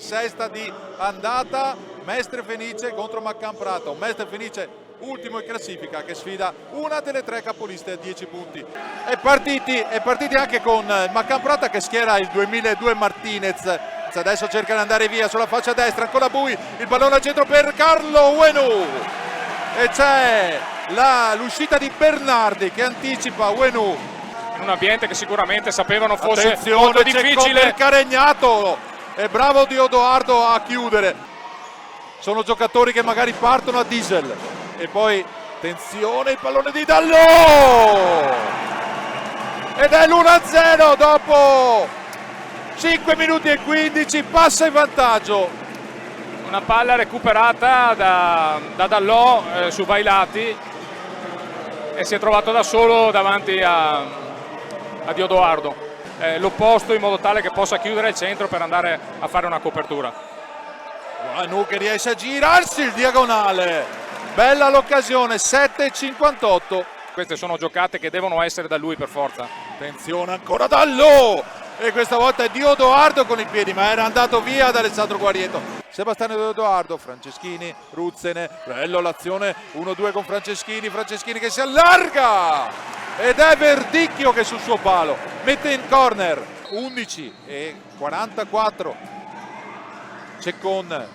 sesta di andata, Mestre Fenice contro Maccan Prata, un Mestre Fenice ultimo in classifica che sfida una delle tre capoliste a 10 punti. È partiti anche con Maccan Prata che schiera il 2002 Martinez, adesso cerca di andare via sulla faccia destra, ancora Bui, il pallone al centro per Carlo Uenu e c'è l'uscita di Bernardi che anticipa Uenu in un ambiente che sicuramente sapevano fosse attenzione, molto c'è difficile. il Caregnato e bravo Diodoardo a chiudere. Sono giocatori che magari partono a diesel e poi attenzione il pallone di Dallò ed è l'1-0 dopo 5 minuti e 15, passa in vantaggio. Una palla recuperata da Dallò su Vailati e si è trovato da solo davanti a Diodoardo, l'opposto, in modo tale che possa chiudere il centro per andare a fare una copertura. Uenu che riesce a girarsi il diagonale, bella l'occasione, 7,58. Queste sono giocate che devono essere da lui per forza. Attenzione ancora Dallò e questa volta è Diodoardo con i piedi, ma era andato via da Alessandro Guarietto. Sebastiano Diodoardo, Franceschini, Ruzzene, bello l'azione 1-2 con Franceschini che si allarga ed è Verdicchio che sul suo palo mette in corner. 11,44. Ceccon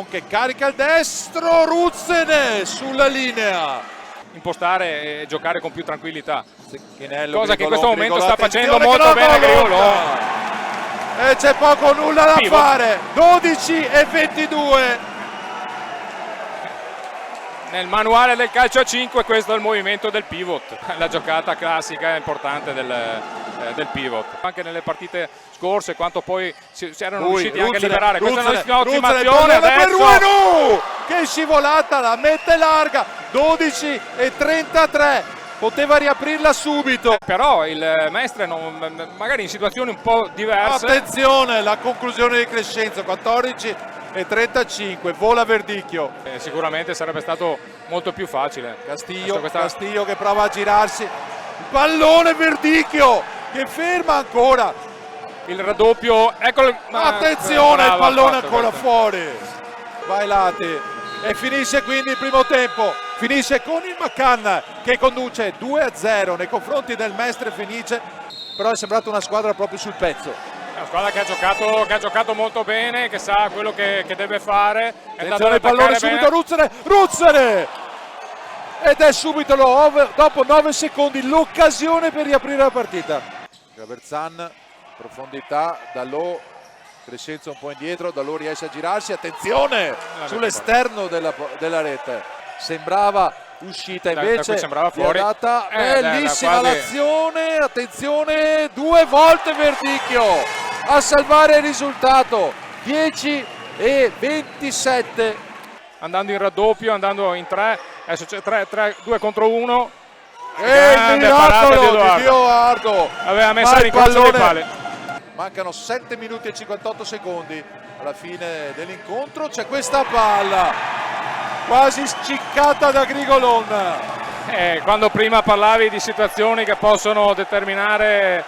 che carica il destro, Ruzzene sulla linea. Impostare e giocare con più tranquillità, Cecchinello, cosa che in Grigolon, questo momento sta facendo attenzione, molto bene Grigolon. E c'è poco nulla da Pivot. fare, 12,22. Nel manuale del calcio a 5 questo è il movimento del pivot, la giocata classica e importante del pivot. Anche nelle partite scorse, quanto poi si erano riusciti anche a liberare. Questa è un'ottima azione per adesso. Uenu che scivolata, la mette larga, 12,33. Poteva riaprirla subito. Però il Mestre magari in situazioni un po' diverse. Attenzione, la conclusione di Crescenzo, 14,35, vola Verdicchio. Sicuramente sarebbe stato molto più facile. Castillo che prova a girarsi, il pallone Verdicchio che ferma ancora. Il raddoppio, eccolo. Attenzione, il pallone ancora fuori. Vailati e finisce quindi il primo tempo. Finisce con il Maccan che conduce 2-0 nei confronti del Mestre Fenice, però è sembrata una squadra proprio sul pezzo. È una squadra che ha giocato molto bene, che sa quello che deve fare. Attenzione il pallone subito, Ruzzene! Ed è subito dopo 9 secondi l'occasione per riaprire la partita. Gaverzan, profondità, Dallò, Crescenzo un po' indietro, Dallò riesce a girarsi, attenzione sull'esterno della rete. Sembrava uscita, invece sembrava fuori. Bellissima l'azione, attenzione, 2 volte Verdicchio a salvare il risultato, 10,27. Andando in raddoppio, andando in 3, adesso c'è 2 contro 1. E il miracolo di Diodoardo, aveva messo l'incrocio dei pali. Mancano 7 minuti e 58 secondi alla fine dell'incontro, c'è questa palla quasi sciccata da Grigolon. Quando prima parlavi di situazioni che possono determinare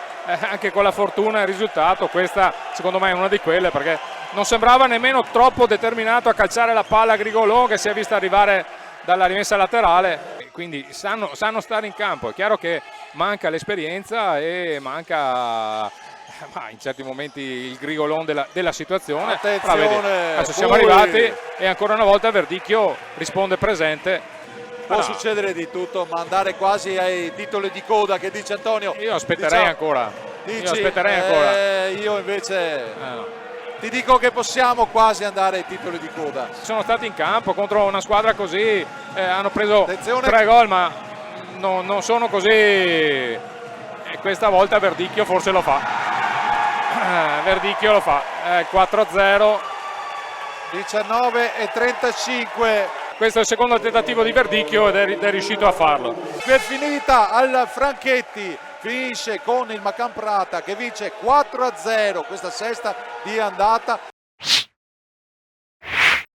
anche con la fortuna il risultato, questa secondo me è una di quelle, perché non sembrava nemmeno troppo determinato a calciare la palla a Grigolon, che si è vista arrivare dalla rimessa laterale, quindi sanno stare in campo. È chiaro che manca l'esperienza e manca in certi momenti il Grigolon della situazione. Attenzione, adesso siamo arrivati e ancora una volta Verdicchio risponde presente. Può succedere di tutto, ma andare quasi ai titoli di coda, che dice Antonio. Io aspetterei ancora. Io invece ti dico che possiamo quasi andare ai titoli di coda. Sono stati in campo contro una squadra così, hanno preso 3 gol, ma non sono così, e questa volta Verdicchio forse lo fa. Verdicchio lo fa, 4-0, 19,35. questo è il secondo tentativo di Verdicchio ed è riuscito a farlo. Per finita al Franchetti, finisce con il Maccan Prata che vince 4-0 questa sesta di andata.